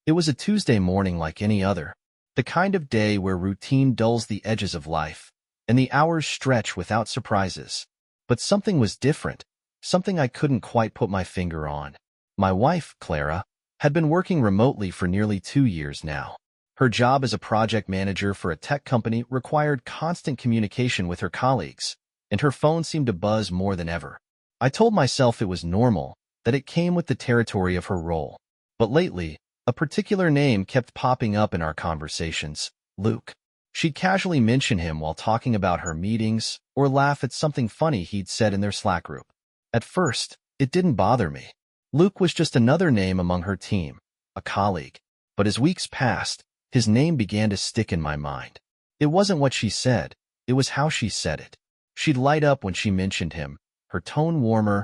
It was a Tuesday morning like any other, the kind of day where routine dulls the edges of life, and the hours stretch without surprises. But something was different, something I couldn't quite put my finger on. My wife, Clara, had been working remotely for nearly 2 years now. Her job as a project manager for a tech company required constant communication with her colleagues, and her phone seemed to buzz more than ever. I told myself it was normal, that it came with the territory of her role. But lately, a particular name kept popping up in our conversations: Luke. She'd casually mention him while talking about her meetings or laugh at something funny he'd said in their Slack group. At first, it didn't bother me. Luke was just another name among her team, a colleague. But as weeks passed, his name began to stick in my mind. It wasn't what she said, it was how she said it. She'd light up when she mentioned him, her tone warmer,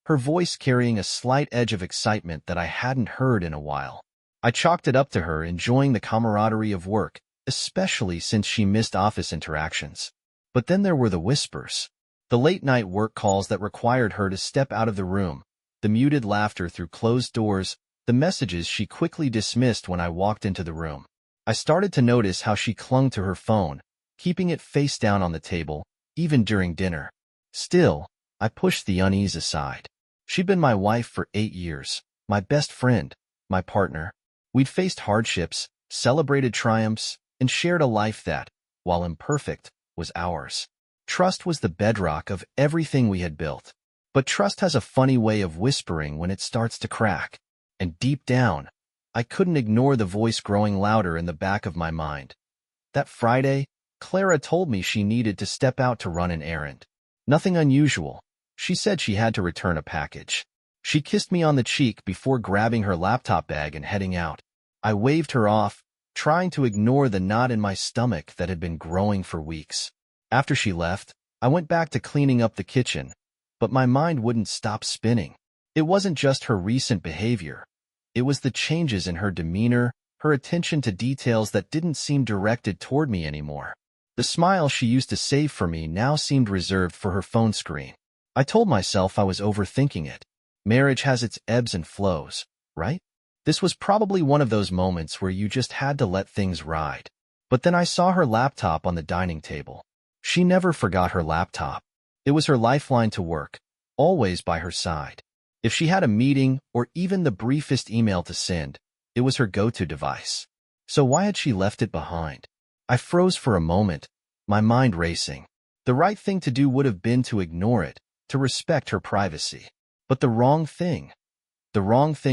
her voice carrying a slight edge of excitement that I hadn't heard in a while. I chalked it up to her enjoying the camaraderie of work, especially since she missed office interactions. But then there were the whispers, the late-night work calls that required her to step out of the room, the muted laughter through closed doors, the messages she quickly dismissed when I walked into the room. I started to notice how she clung to her phone, keeping it face down on the table, even during dinner. Still, I pushed the unease aside. She'd been my wife for 8 years, my best friend, my partner. We'd faced hardships, celebrated triumphs, and shared a life that, while imperfect, was ours. Trust was the bedrock of everything we had built. But trust has a funny way of whispering when it starts to crack. And deep down, I couldn't ignore the voice growing louder in the back of my mind. That Friday, Clara told me she needed to step out to run an errand. Nothing unusual. She said she had to return a package. She kissed me on the cheek before grabbing her laptop bag and heading out. I waved her off, trying to ignore the knot in my stomach that had been growing for weeks. After she left, I went back to cleaning up the kitchen, but my mind wouldn't stop spinning. It wasn't just her recent behavior. It was the changes in her demeanor, her attention to details that didn't seem directed toward me anymore. The smile she used to save for me now seemed reserved for her phone screen. I told myself I was overthinking it. Marriage has its ebbs and flows, right? This was probably one of those moments where you just had to let things ride. But then I saw her laptop on the dining table. She never forgot her laptop. It was her lifeline to work, always by her side. If she had a meeting or even the briefest email to send, it was her go-to device. So why had she left it behind? I froze for a moment, my mind racing. The right thing to do would have been to ignore it, to respect her privacy. But the wrong thing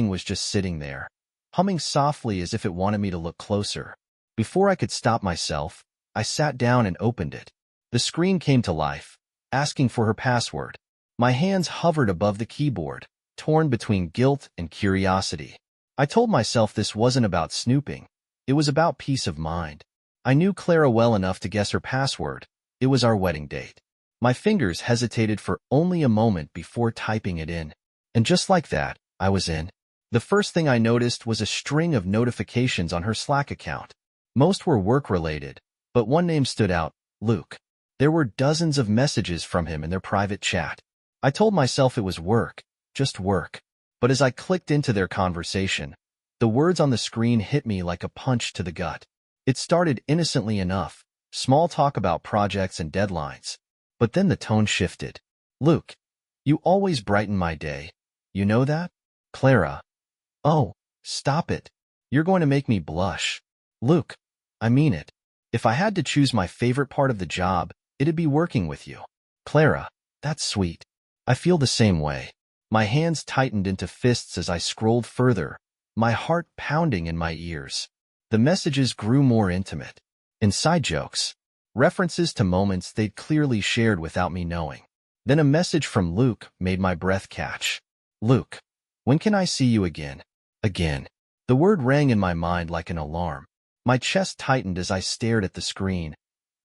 was just sitting there, humming softly as if it wanted me to look closer. Before I could stop myself, I sat down and opened it. The screen came to life, asking for her password. My hands hovered above the keyboard, torn between guilt and curiosity. I told myself this wasn't about snooping. It was about peace of mind. I knew Clara well enough to guess her password. It was our wedding date. My fingers hesitated for only a moment before typing it in. And just like that, I was in. The first thing I noticed was a string of notifications on her Slack account. Most were work-related, but one name stood out: Luke. There were dozens of messages from him in their private chat. I told myself it was work, just work. But as I clicked into their conversation, the words on the screen hit me like a punch to the gut. It started innocently enough, small talk about projects and deadlines. But then the tone shifted. Luke, you always brighten my day. You know that? Clara. Oh, stop it. You're going to make me blush. Luke, I mean it. If I had to choose my favorite part of the job, it'd be working with you. Clara, that's sweet. I feel the same way. My hands tightened into fists as I scrolled further, my heart pounding in my ears. The messages grew more intimate. Inside jokes. References to moments they'd clearly shared without me knowing. Then a message from Luke made my breath catch. Luke, when can I see you again? Again. The word rang in my mind like an alarm. My chest tightened as I stared at the screen,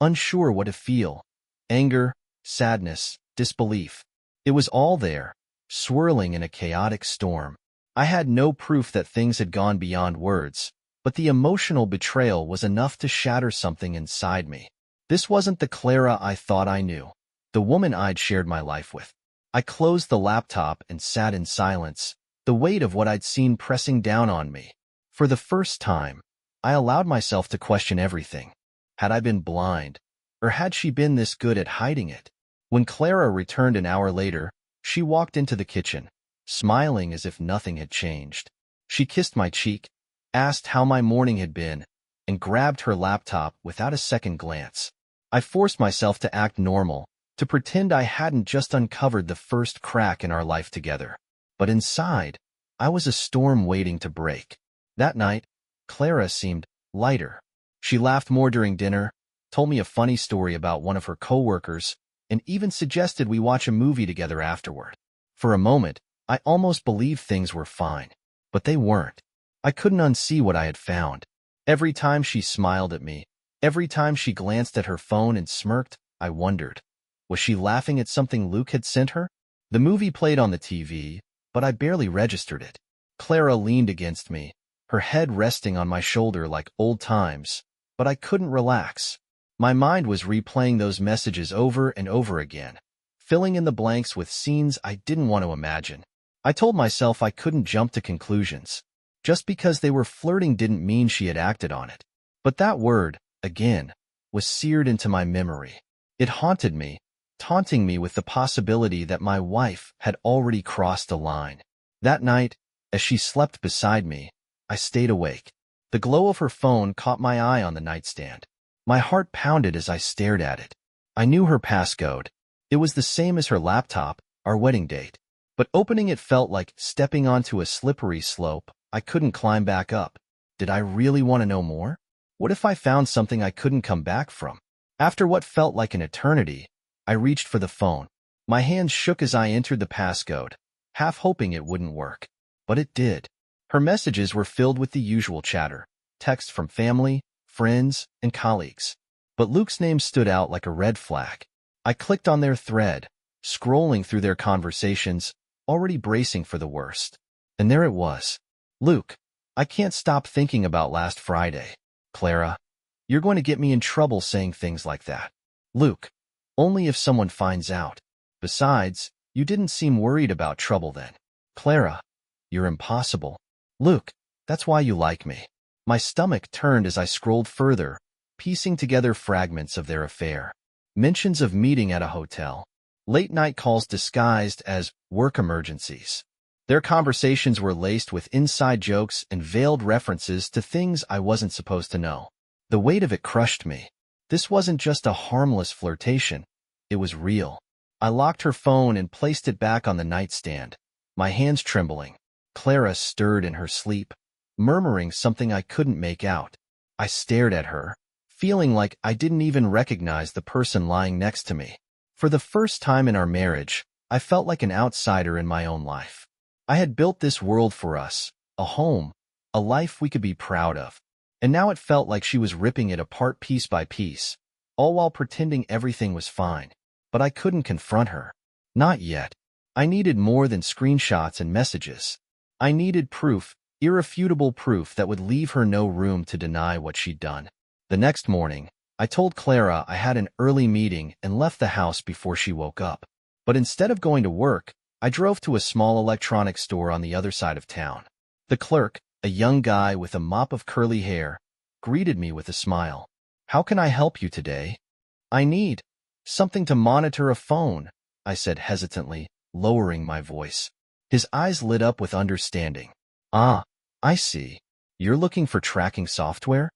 unsure what to feel. Anger, sadness, disbelief. It was all there, swirling in a chaotic storm. I had no proof that things had gone beyond words, but the emotional betrayal was enough to shatter something inside me. This wasn't the Clara I thought I knew, the woman I'd shared my life with. I closed the laptop and sat in silence, the weight of what I'd seen pressing down on me. For the first time, I allowed myself to question everything. Had I been blind? Or had she been this good at hiding it? When Clara returned an hour later, she walked into the kitchen, smiling as if nothing had changed. She kissed my cheek, asked how my morning had been, and grabbed her laptop without a second glance. I forced myself to act normal, to pretend I hadn't just uncovered the first crack in our life together. But inside, I was a storm waiting to break. That night, Clara seemed lighter. She laughed more during dinner, told me a funny story about one of her coworkers, and even suggested we watch a movie together afterward. For a moment, I almost believed things were fine, but they weren't. I couldn't unsee what I had found. Every time she smiled at me, every time she glanced at her phone and smirked, I wondered, was she laughing at something Luke had sent her? The movie played on the TV, but I barely registered it. Clara leaned against me, her head resting on my shoulder like old times, but I couldn't relax. My mind was replaying those messages over and over again, filling in the blanks with scenes I didn't want to imagine. I told myself I couldn't jump to conclusions. Just because they were flirting didn't mean she had acted on it. But that word, again, was seared into my memory. It haunted me, taunting me with the possibility that my wife had already crossed a line. That night, as she slept beside me, I stayed awake. The glow of her phone caught my eye on the nightstand. My heart pounded as I stared at it. I knew her passcode. It was the same as her laptop, our wedding date. But opening it felt like stepping onto a slippery slope I couldn't climb back up. Did I really want to know more? What if I found something I couldn't come back from? After what felt like an eternity, I reached for the phone. My hands shook as I entered the passcode, half hoping it wouldn't work. But it did. Her messages were filled with the usual chatter, texts from family, friends, and colleagues. But Luke's name stood out like a red flag. I clicked on their thread, scrolling through their conversations, already bracing for the worst. And there it was. Luke, I can't stop thinking about last Friday. Clara, you're going to get me in trouble saying things like that. Luke, only if someone finds out. Besides, you didn't seem worried about trouble then. Clara, you're impossible. Luke, that's why you like me. My stomach turned as I scrolled further, piecing together fragments of their affair. Mentions of meeting at a hotel. Late-night calls disguised as work emergencies. Their conversations were laced with inside jokes and veiled references to things I wasn't supposed to know. The weight of it crushed me. This wasn't just a harmless flirtation. It was real. I locked her phone and placed it back on the nightstand, my hands trembling. Clara stirred in her sleep, murmuring something I couldn't make out. I stared at her, feeling like I didn't even recognize the person lying next to me. For the first time in our marriage, I felt like an outsider in my own life. I had built this world for us, a home, a life we could be proud of. And now it felt like she was ripping it apart piece by piece, all while pretending everything was fine. But I couldn't confront her. Not yet. I needed more than screenshots and messages. I needed proof, irrefutable proof that would leave her no room to deny what she'd done. The next morning, I told Clara I had an early meeting and left the house before she woke up. But instead of going to work, I drove to a small electronics store on the other side of town. The clerk, a young guy with a mop of curly hair, greeted me with a smile. "How can I help you today?" "I need something to monitor a phone," I said hesitantly, lowering my voice. His eyes lit up with understanding. "Ah, I see. You're looking for tracking software?"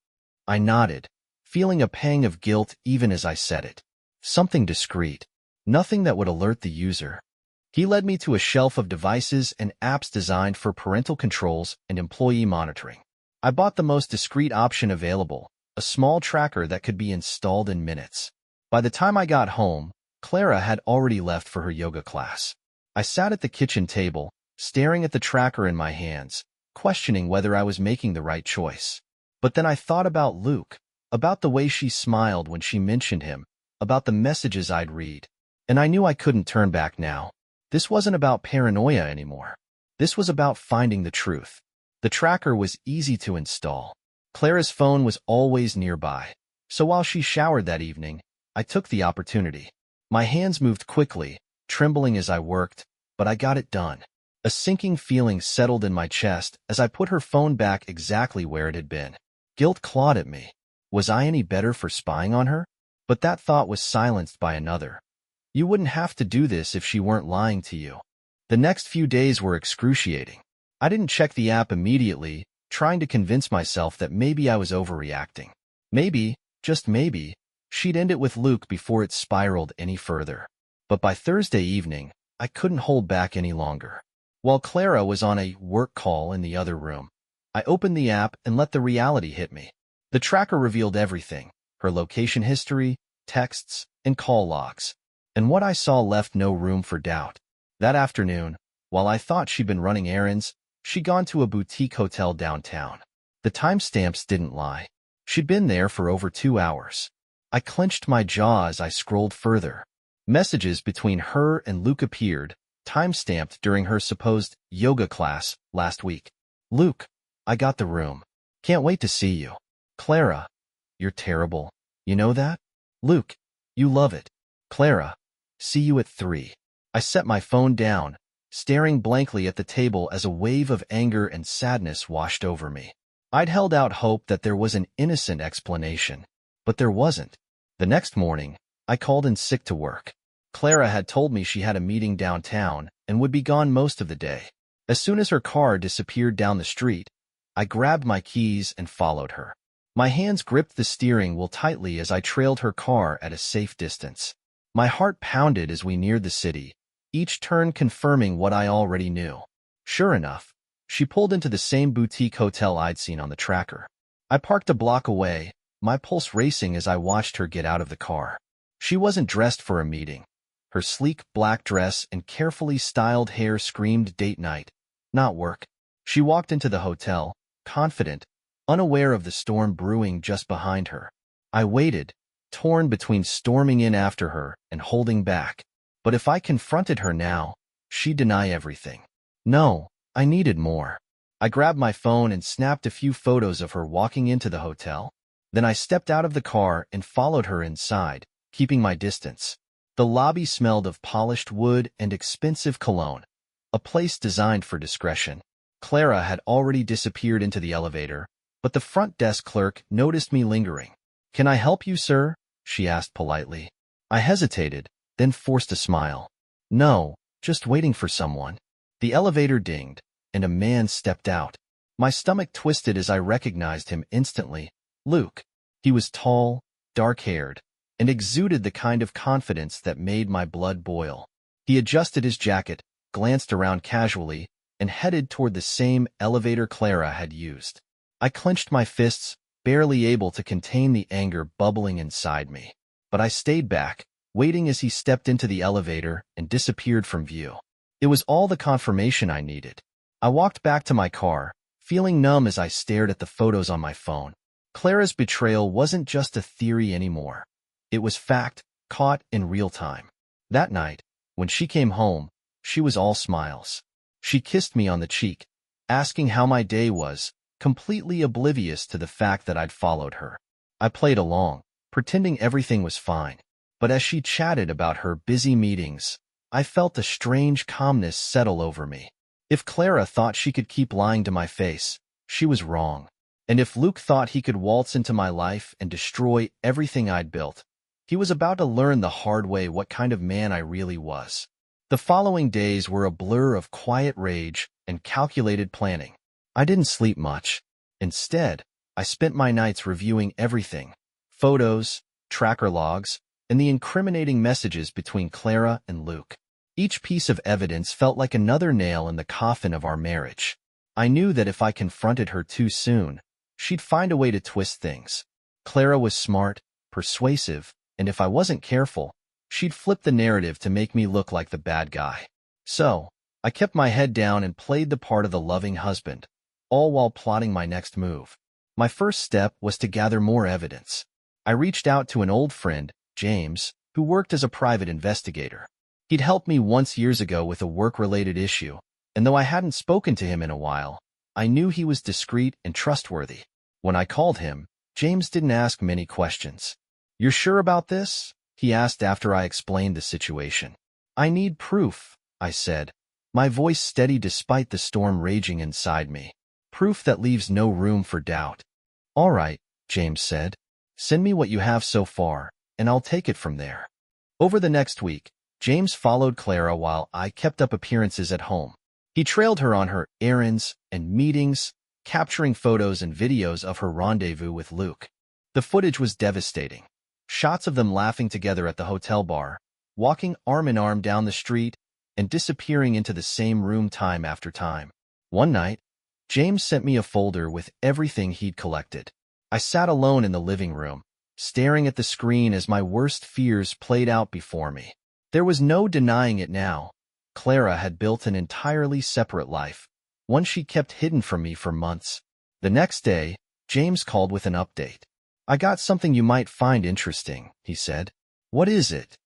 I nodded, feeling a pang of guilt even as I said it. Something discreet. Nothing that would alert the user. He led me to a shelf of devices and apps designed for parental controls and employee monitoring. I bought the most discreet option available, a small tracker that could be installed in minutes. By the time I got home, Clara had already left for her yoga class. I sat at the kitchen table, staring at the tracker in my hands, questioning whether I was making the right choice. But then I thought about Luke, about the way she smiled when she mentioned him, about the messages I'd read. And I knew I couldn't turn back now. This wasn't about paranoia anymore. This was about finding the truth. The tracker was easy to install. Clara's phone was always nearby. So while she showered that evening, I took the opportunity. My hands moved quickly, trembling as I worked, but I got it done. A sinking feeling settled in my chest as I put her phone back exactly where it had been. Guilt clawed at me. Was I any better for spying on her? But that thought was silenced by another. You wouldn't have to do this if she weren't lying to you. The next few days were excruciating. I didn't check the app immediately, trying to convince myself that maybe I was overreacting. Maybe, just maybe, she'd end it with Luke before it spiraled any further. But by Thursday evening, I couldn't hold back any longer. While Clara was on a work call in the other room, I opened the app and let the reality hit me. The tracker revealed everything: her location history, texts, and call logs. And what I saw left no room for doubt. That afternoon, while I thought she'd been running errands, she'd gone to a boutique hotel downtown. The timestamps didn't lie. She'd been there for over 2 hours. I clenched my jaw as I scrolled further. Messages between her and Luke appeared, timestamped during her supposed yoga class last week. Luke, I got the room. Can't wait to see you. Clara, you're terrible. You know that? Luke, you love it. Clara, see you at 3. I set my phone down, staring blankly at the table as a wave of anger and sadness washed over me. I'd held out hope that there was an innocent explanation, but there wasn't. The next morning, I called in sick to work. Clara had told me she had a meeting downtown and would be gone most of the day. As soon as her car disappeared down the street, I grabbed my keys and followed her. My hands gripped the steering wheel tightly as I trailed her car at a safe distance. My heart pounded as we neared the city, each turn confirming what I already knew. Sure enough, she pulled into the same boutique hotel I'd seen on the tracker. I parked a block away, my pulse racing as I watched her get out of the car. She wasn't dressed for a meeting. Her sleek black dress and carefully styled hair screamed date night, not work. She walked into the hotel, confident, unaware of the storm brewing just behind her. I waited, torn between storming in after her and holding back. But if I confronted her now, she'd deny everything. No, I needed more. I grabbed my phone and snapped a few photos of her walking into the hotel. Then I stepped out of the car and followed her inside, keeping my distance. The lobby smelled of polished wood and expensive cologne, a place designed for discretion. Clara had already disappeared into the elevator, but the front desk clerk noticed me lingering. "Can I help you, sir?" she asked politely. I hesitated, then forced a smile. "No, just waiting for someone." The elevator dinged, and a man stepped out. My stomach twisted as I recognized him instantly. Luke. He was tall, dark-haired, and exuded the kind of confidence that made my blood boil. He adjusted his jacket, glanced around casually, and headed toward the same elevator Clara had used. I clenched my fists, barely able to contain the anger bubbling inside me. But I stayed back, waiting as he stepped into the elevator and disappeared from view. It was all the confirmation I needed. I walked back to my car, feeling numb as I stared at the photos on my phone. Clara's betrayal wasn't just a theory anymore. It was fact, caught in real time. That night, when she came home, she was all smiles. She kissed me on the cheek, asking how my day was, completely oblivious to the fact that I'd followed her. I played along, pretending everything was fine. But as she chatted about her busy meetings, I felt a strange calmness settle over me. If Clara thought she could keep lying to my face, she was wrong. And if Luke thought he could waltz into my life and destroy everything I'd built, he was about to learn the hard way what kind of man I really was. The following days were a blur of quiet rage and calculated planning. I didn't sleep much. Instead, I spent my nights reviewing everything: photos, tracker logs, and the incriminating messages between Clara and Luke. Each piece of evidence felt like another nail in the coffin of our marriage. I knew that if I confronted her too soon, she'd find a way to twist things. Clara was smart, persuasive, and if I wasn't careful, she'd flip the narrative to make me look like the bad guy. So, I kept my head down and played the part of the loving husband, all while plotting my next move. My first step was to gather more evidence. I reached out to an old friend, James, who worked as a private investigator. He'd helped me once years ago with a work-related issue, and though I hadn't spoken to him in a while, I knew he was discreet and trustworthy. When I called him, James didn't ask many questions. "You're sure about this?" he asked after I explained the situation. "I need proof," I said. my voice steady despite the storm raging inside me. Proof that leaves no room for doubt. All right, James said. Send me what you have so far, and I'll take it from there. Over the next week, James followed Clara while I kept up appearances at home. He trailed her on her errands and meetings, capturing photos and videos of her rendezvous with Luke. The footage was devastating. Shots of them laughing together at the hotel bar, walking arm in arm down the street, and disappearing into the same room time after time. One night, James sent me a folder with everything he'd collected. I sat alone in the living room, staring at the screen as my worst fears played out before me. There was no denying it now. Clara had built an entirely separate life, one she kept hidden from me for months. The next day, James called with an update. I got something you might find interesting, he said. What is it?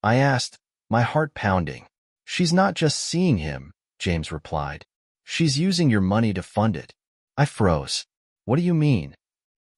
I asked, my heart pounding. She's not just seeing him, James replied. She's using your money to fund it. I froze. What do you mean?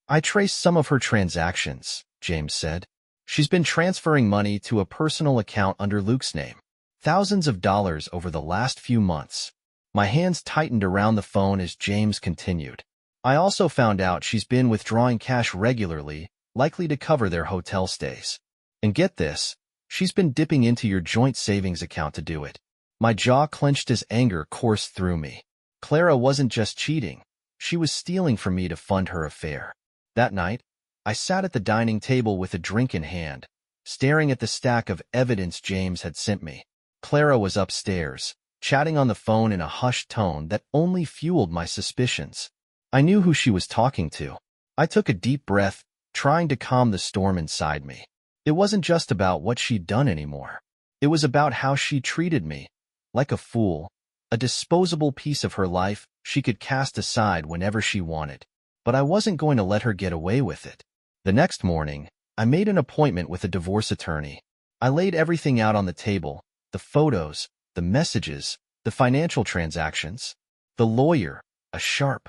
I traced some of her transactions, James said. She's been transferring money to a personal account under Luke's name. Thousands of dollars over the last few months. My hands tightened around the phone as James continued. I also found out she's been withdrawing cash regularly, likely to cover their hotel stays. And get this, she's been dipping into your joint savings account to do it. My jaw clenched as anger coursed through me. Clara wasn't just cheating. She was stealing from me to fund her affair. That night, I sat at the dining table with a drink in hand, staring at the stack of evidence James had sent me. Clara was upstairs, chatting on the phone in a hushed tone that only fueled my suspicions. I knew who she was talking to. I took a deep breath, trying to calm the storm inside me. It wasn't just about what she'd done anymore. It was about how she treated me, like a fool, a disposable piece of her life she could cast aside whenever she wanted. But I wasn't going to let her get away with it. The next morning, I made an appointment with a divorce attorney. I laid everything out on the table, the photos, the messages, the financial transactions. The lawyer, a sharp,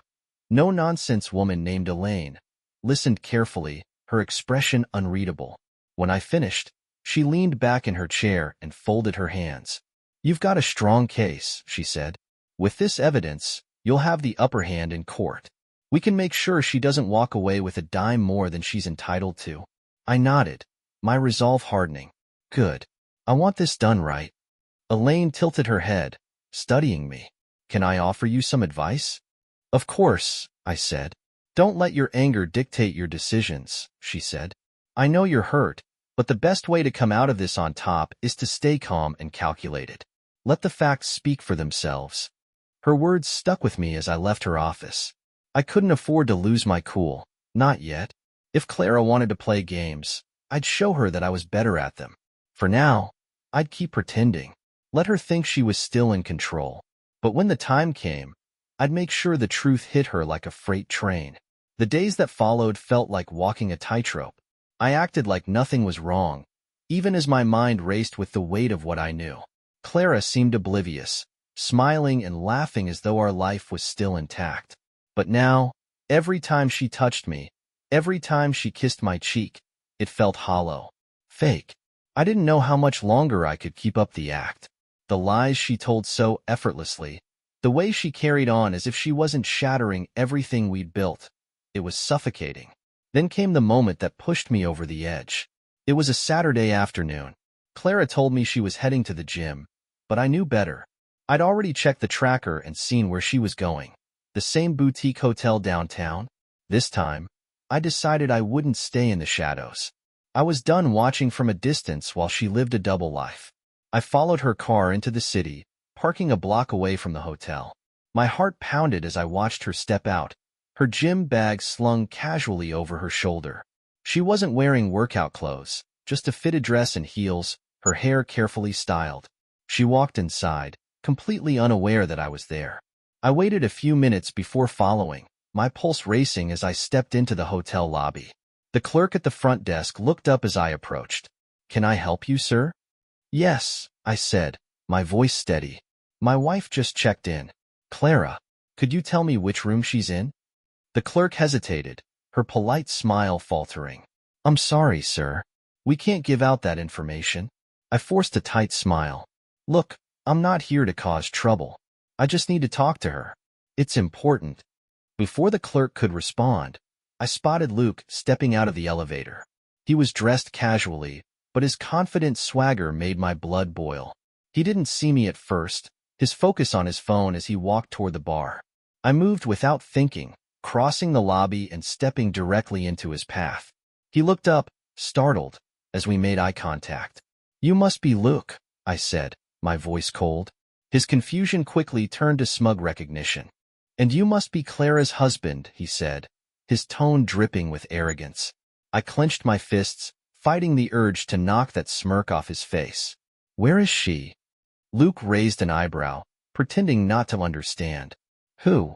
no-nonsense woman named Elaine, listened carefully, her expression unreadable. When I finished, she leaned back in her chair and folded her hands. You've got a strong case, she said. With this evidence, you'll have the upper hand in court. We can make sure she doesn't walk away with a dime more than she's entitled to. I nodded, my resolve hardening. Good. I want this done right. Elaine tilted her head, studying me. Can I offer you some advice? Of course, I said. Don't let your anger dictate your decisions, she said. I know you're hurt, but the best way to come out of this on top is to stay calm and calculated. Let the facts speak for themselves. Her words stuck with me as I left her office. I couldn't afford to lose my cool, not yet. If Clara wanted to play games, I'd show her that I was better at them. For now, I'd keep pretending. Let her think she was still in control. But when the time came, I'd make sure the truth hit her like a freight train. The days that followed felt like walking a tightrope. I acted like nothing was wrong, even as my mind raced with the weight of what I knew. Clara seemed oblivious, smiling and laughing as though our life was still intact. But now, every time she touched me, every time she kissed my cheek, it felt hollow, fake. I didn't know how much longer I could keep up the act. The lies she told so effortlessly, the way she carried on as if she wasn't shattering everything we'd built, it was suffocating. Then came the moment that pushed me over the edge. It was a Saturday afternoon. Clara told me she was heading to the gym, but I knew better. I'd already checked the tracker and seen where she was going. The same boutique hotel downtown. This time, I decided I wouldn't stay in the shadows. I was done watching from a distance while she lived a double life. I followed her car into the city, parking a block away from the hotel. My heart pounded as I watched her step out, her gym bag slung casually over her shoulder. She wasn't wearing workout clothes, just a fitted dress and heels, her hair carefully styled. She walked inside, completely unaware that I was there. I waited a few minutes before following, my pulse racing as I stepped into the hotel lobby. The clerk at the front desk looked up as I approached. "Can I help you, sir?" "Yes," I said, my voice steady. "My wife just checked in. Clara, could you tell me which room she's in?" The clerk hesitated, her polite smile faltering. "I'm sorry, sir. We can't give out that information." I forced a tight smile. "Look, I'm not here to cause trouble. I just need to talk to her. It's important. Before the clerk could respond, I spotted Luke stepping out of the elevator. He was dressed casually, but his confident swagger made my blood boil. He didn't see me at first, his focus on his phone as he walked toward the bar. I moved without thinking, crossing the lobby and stepping directly into his path. He looked up, startled, as we made eye contact. "You must be Luke," I said, my voice cold. His confusion quickly turned to smug recognition. "And you must be Clara's husband," he said, his tone dripping with arrogance. I clenched my fists, fighting the urge to knock that smirk off his face. "Where is she?" Luke raised an eyebrow, pretending not to understand. "Who?"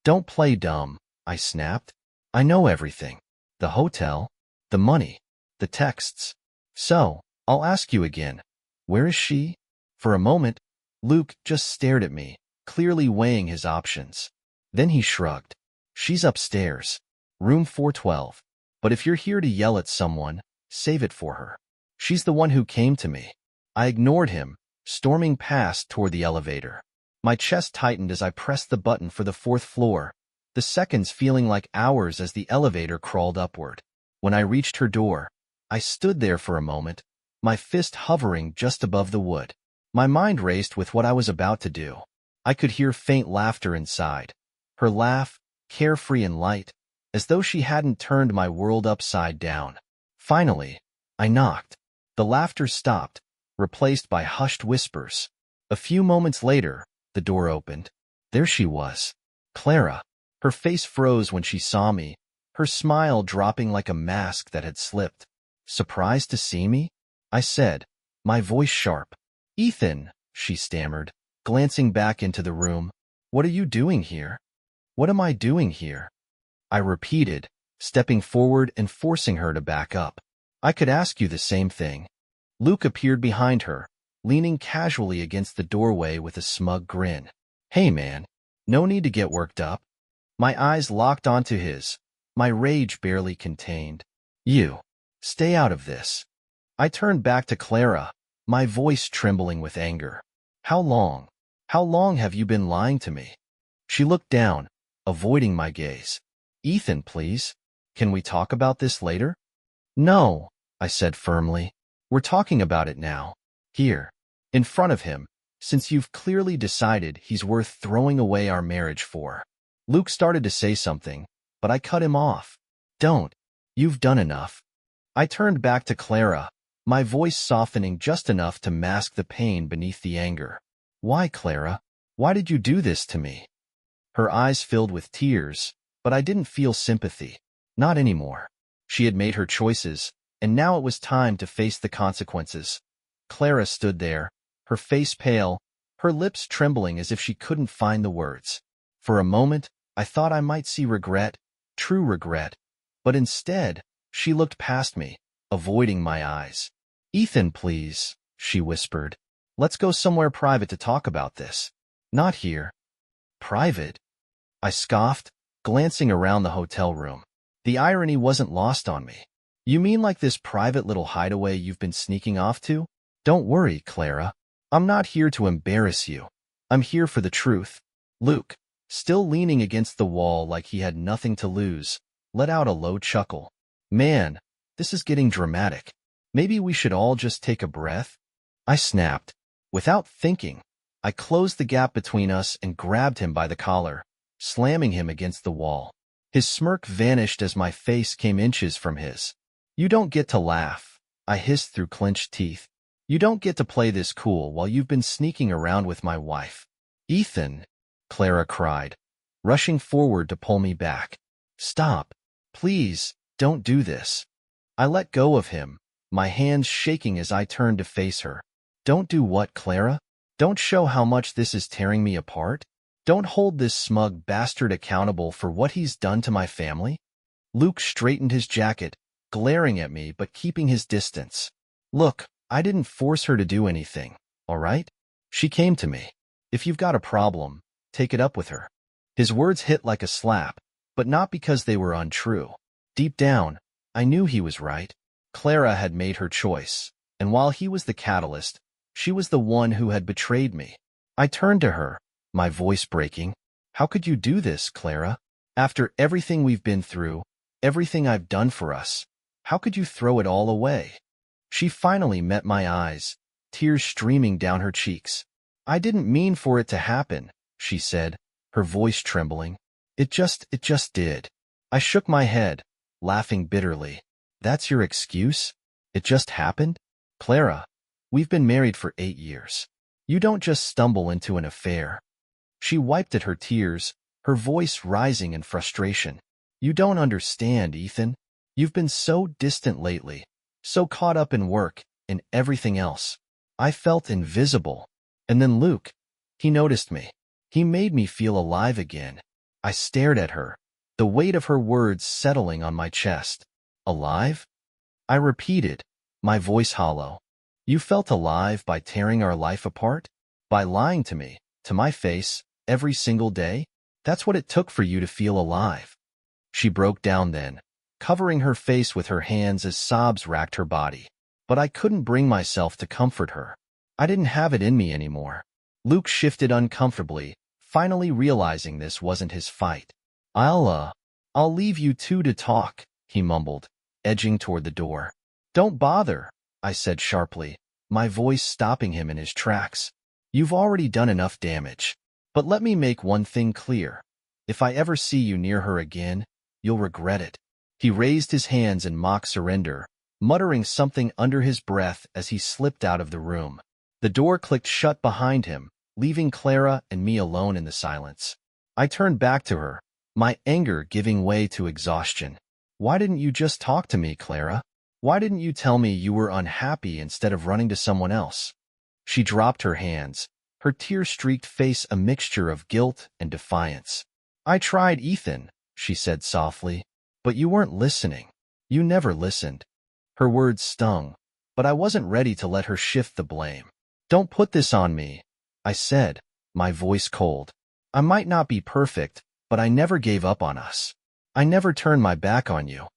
"Don't play dumb," I snapped. "I know everything. The hotel, the money, the texts. So, I'll ask you again. Where is she?" For a moment, Luke just stared at me, clearly weighing his options. Then he shrugged. "She's upstairs. Room 412. But if you're here to yell at someone, save it for her. She's the one who came to me." I ignored him, storming past toward the elevator. My chest tightened as I pressed the button for the 4th floor, the seconds feeling like hours as the elevator crawled upward. When I reached her door, I stood there for a moment, my fist hovering just above the wood. My mind raced with what I was about to do. I could hear faint laughter inside. Her laugh, carefree and light, as though she hadn't turned my world upside down. Finally, I knocked. The laughter stopped, replaced by hushed whispers. A few moments later, the door opened. There she was, Clara. Her face froze when she saw me, her smile dropping like a mask that had slipped. "Surprised to see me?" I said, my voice sharp. "Ethan," she stammered, glancing back into the room. "What are you doing here?" "What am I doing here?" I repeated, stepping forward and forcing her to back up. "I could ask you the same thing." Luke appeared behind her, leaning casually against the doorway with a smug grin. "Hey man, no need to get worked up." My eyes locked onto his, my rage barely contained. "You, stay out of this." I turned back to Clara, my voice trembling with anger. How long have you been lying to me?" She looked down, avoiding my gaze. "Ethan, please. Can we talk about this later?" "No," I said firmly. "We're talking about it now. Here. In front of him, since you've clearly decided he's worth throwing away our marriage for." Luke started to say something, but I cut him off. "Don't. You've done enough." I turned back to Clara, my voice softening just enough to mask the pain beneath the anger. "Why, Clara? Why did you do this to me?" Her eyes filled with tears, but I didn't feel sympathy. Not anymore. She had made her choices, and now it was time to face the consequences. Clara stood there, her face pale, her lips trembling as if she couldn't find the words. For a moment, I thought I might see regret, true regret, but instead, she looked past me, avoiding my eyes. "Ethan, please," she whispered. "Let's go somewhere private to talk about this." "Not here." "Private?" I scoffed, glancing around the hotel room. The irony wasn't lost on me. "You mean like this private little hideaway you've been sneaking off to?" "Don't worry, Clara. I'm not here to embarrass you. I'm here for the truth." Luke, still leaning against the wall like he had nothing to lose, let out a low chuckle. "Man, this is getting dramatic. Maybe we should all just take a breath?" I snapped. Without thinking, I closed the gap between us and grabbed him by the collar, slamming him against the wall. His smirk vanished as my face came inches from his. "You don't get to laugh," I hissed through clenched teeth. "You don't get to play this cool while you've been sneaking around with my wife." "Ethan," Clara cried, rushing forward to pull me back. "Stop. Please, don't do this." I let go of him, my hands shaking as I turned to face her. "Don't do what, Clara? Don't show how much this is tearing me apart? Don't hold this smug bastard accountable for what he's done to my family?" Luke straightened his jacket, glaring at me but keeping his distance. "Look, I didn't force her to do anything, all right? She came to me. If you've got a problem, take it up with her." His words hit like a slap, but not because they were untrue. Deep down, I knew he was right. Clara had made her choice, and while he was the catalyst, She was the one who had betrayed me. I turned to her, my voice breaking. How could you do this, Clara? After everything we've been through, everything I've done for us, how could you throw it all away? She finally met my eyes, tears streaming down her cheeks. I didn't mean for it to happen, she said, her voice trembling. It just did. I shook my head, laughing bitterly. That's your excuse? It just happened? Clara, we've been married for 8 years. You don't just stumble into an affair. She wiped at her tears, her voice rising in frustration. You don't understand, Ethan. You've been so distant lately, so caught up in work and everything else. I felt invisible. And then Luke, he noticed me. He made me feel alive again. I stared at her, the weight of her words settling on my chest. Alive? I repeated, my voice hollow. You felt alive by tearing our life apart? By lying to me, to my face, every single day? That's what it took for you to feel alive. She broke down then, covering her face with her hands as sobs racked her body. But I couldn't bring myself to comfort her. I didn't have it in me anymore. Luke shifted uncomfortably, finally realizing this wasn't his fight. I'll leave you two to talk, he mumbled, edging toward the door. Don't bother, I said sharply, my voice stopping him in his tracks. You've already done enough damage. But let me make one thing clear. If I ever see you near her again, you'll regret it. He raised his hands in mock surrender, muttering something under his breath as he slipped out of the room. The door clicked shut behind him, leaving Clara and me alone in the silence. I turned back to her, my anger giving way to exhaustion. Why didn't you just talk to me, Clara? Why didn't you tell me you were unhappy instead of running to someone else? She dropped her hands, her tear-streaked face a mixture of guilt and defiance. I tried, Ethan, she said softly, but you weren't listening. You never listened. Her words stung, but I wasn't ready to let her shift the blame. Don't put this on me, I said, my voice cold. I might not be perfect, but I never gave up on us. I never turned my back on you.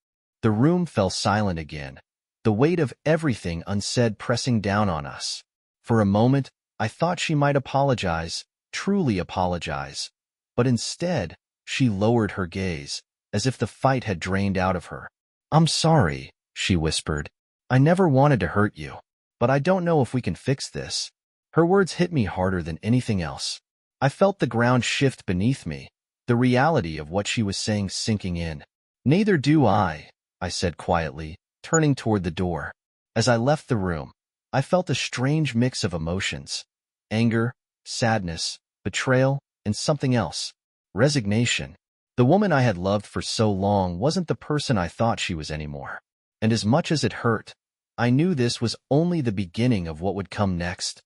The room fell silent again, the weight of everything unsaid pressing down on us. For a moment, I thought she might apologize, truly apologize. But instead, she lowered her gaze, as if the fight had drained out of her. I'm sorry, she whispered. I never wanted to hurt you, but I don't know if we can fix this. Her words hit me harder than anything else. I felt the ground shift beneath me, the reality of what she was saying sinking in. Neither do I said quietly, turning toward the door. As I left the room, I felt a strange mix of emotions. Anger, sadness, betrayal, and something else. Resignation. The woman I had loved for so long wasn't the person I thought she was anymore. And as much as it hurt, I knew this was only the beginning of what would come next.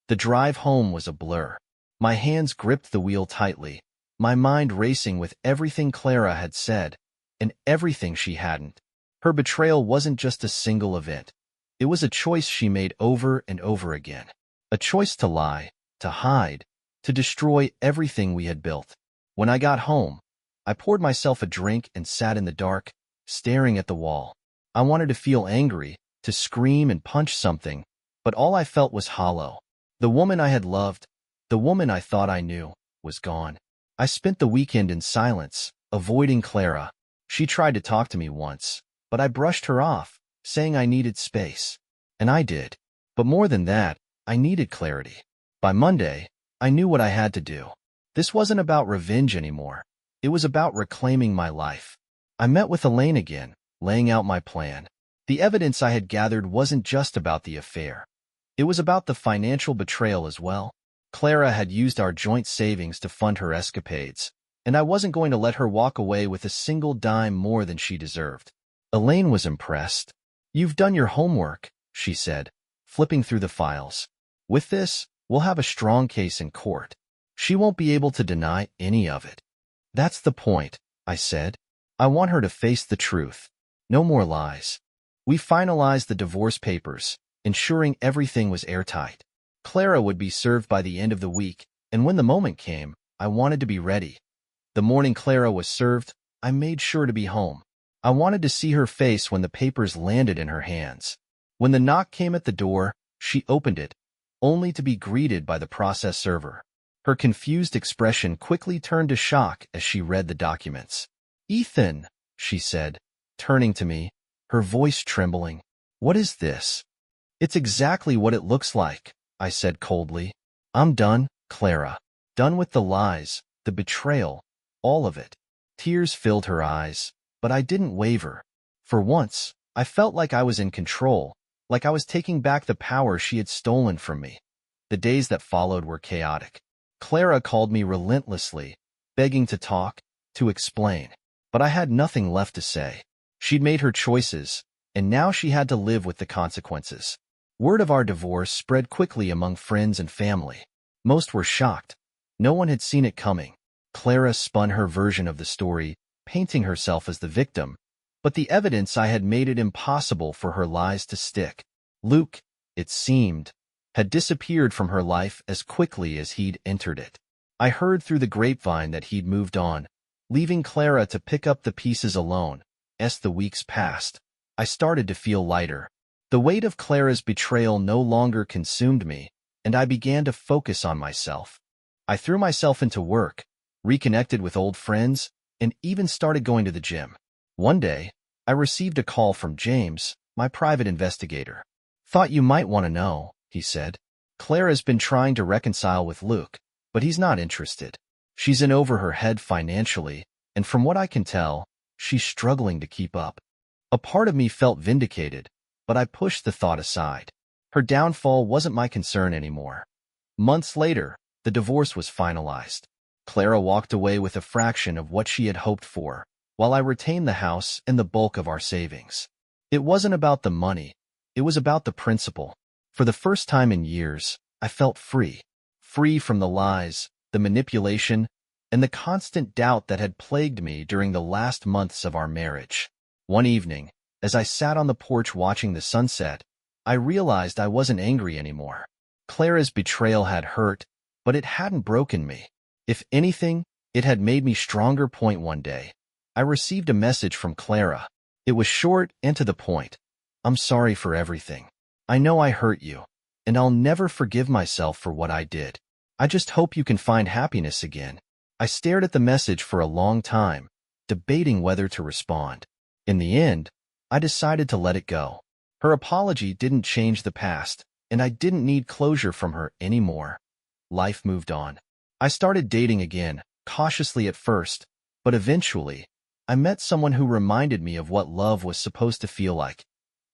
The drive home was a blur. My hands gripped the wheel tightly, my mind racing with everything Clara had said, and everything she hadn't. Her betrayal wasn't just a single event. It was a choice she made over and over again. A choice to lie, to hide, to destroy everything we had built. When I got home, I poured myself a drink and sat in the dark, staring at the wall. I wanted to feel angry, to scream and punch something, but all I felt was hollow. The woman I had loved, the woman I thought I knew, was gone. I spent the weekend in silence, avoiding Clara. She tried to talk to me once, but I brushed her off, saying I needed space. And I did. But more than that, I needed clarity. By Monday, I knew what I had to do. This wasn't about revenge anymore. It was about reclaiming my life. I met with Elaine again, laying out my plan. The evidence I had gathered wasn't just about the affair. It was about the financial betrayal as well. Clara had used our joint savings to fund her escapades, and I wasn't going to let her walk away with a single dime more than she deserved. Elaine was impressed. You've done your homework, she said, flipping through the files. With this, we'll have a strong case in court. She won't be able to deny any of it. That's the point, I said. I want her to face the truth. No more lies. We finalized the divorce papers, ensuring everything was airtight. Clara would be served by the end of the week, and when the moment came, I wanted to be ready. The morning Clara was served, I made sure to be home. I wanted to see her face when the papers landed in her hands. When the knock came at the door, she opened it, only to be greeted by the process server. Her confused expression quickly turned to shock as she read the documents. "Ethan," she said, turning to me, her voice trembling. "What is this?" "It's exactly what it looks like," I said coldly. "I'm done, Clara. Done with the lies, the betrayal, all of it." Tears filled her eyes, but I didn't waver. For once, I felt like I was in control, like I was taking back the power she had stolen from me. The days that followed were chaotic. Clara called me relentlessly, begging to talk, to explain. But I had nothing left to say. She'd made her choices, and now she had to live with the consequences. Word of our divorce spread quickly among friends and family. Most were shocked. No one had seen it coming. Clara spun her version of the story, painting herself as the victim, but the evidence I had made it impossible for her lies to stick. Luke, it seemed, had disappeared from her life as quickly as he'd entered it. I heard through the grapevine that he'd moved on, leaving Clara to pick up the pieces alone. As the weeks passed, I started to feel lighter. The weight of Clara's betrayal no longer consumed me, and I began to focus on myself. I threw myself into work, reconnected with old friends, and even started going to the gym. One day, I received a call from James, my private investigator. "Thought you might want to know," he said. "Clara's been trying to reconcile with Luke, but he's not interested. She's in over her head financially, and from what I can tell, she's struggling to keep up." A part of me felt vindicated, but I pushed the thought aside. Her downfall wasn't my concern anymore. Months later, the divorce was finalized. Clara walked away with a fraction of what she had hoped for, while I retained the house and the bulk of our savings. It wasn't about the money. It was about the principle. For the first time in years, I felt free. Free from the lies, the manipulation, and the constant doubt that had plagued me during the last months of our marriage. One evening, as I sat on the porch watching the sunset, I realized I wasn't angry anymore. Clara's betrayal had hurt, but it hadn't broken me. If anything, it had made me stronger. One day, I received a message from Clara. It was short and to the point. "I'm sorry for everything. I know I hurt you, and I'll never forgive myself for what I did. I just hope you can find happiness again." I stared at the message for a long time, debating whether to respond. In the end, I decided to let it go. Her apology didn't change the past, and I didn't need closure from her anymore. Life moved on. I started dating again, cautiously at first, but eventually, I met someone who reminded me of what love was supposed to feel like.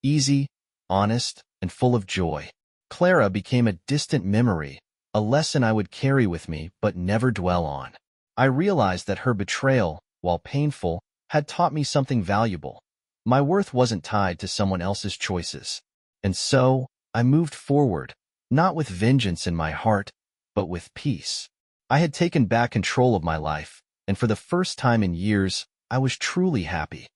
Easy, honest, and full of joy. Clara became a distant memory, a lesson I would carry with me but never dwell on. I realized that her betrayal, while painful, had taught me something valuable. My worth wasn't tied to someone else's choices. And so, I moved forward, not with vengeance in my heart, but with peace. I had taken back control of my life, and for the first time in years, I was truly happy.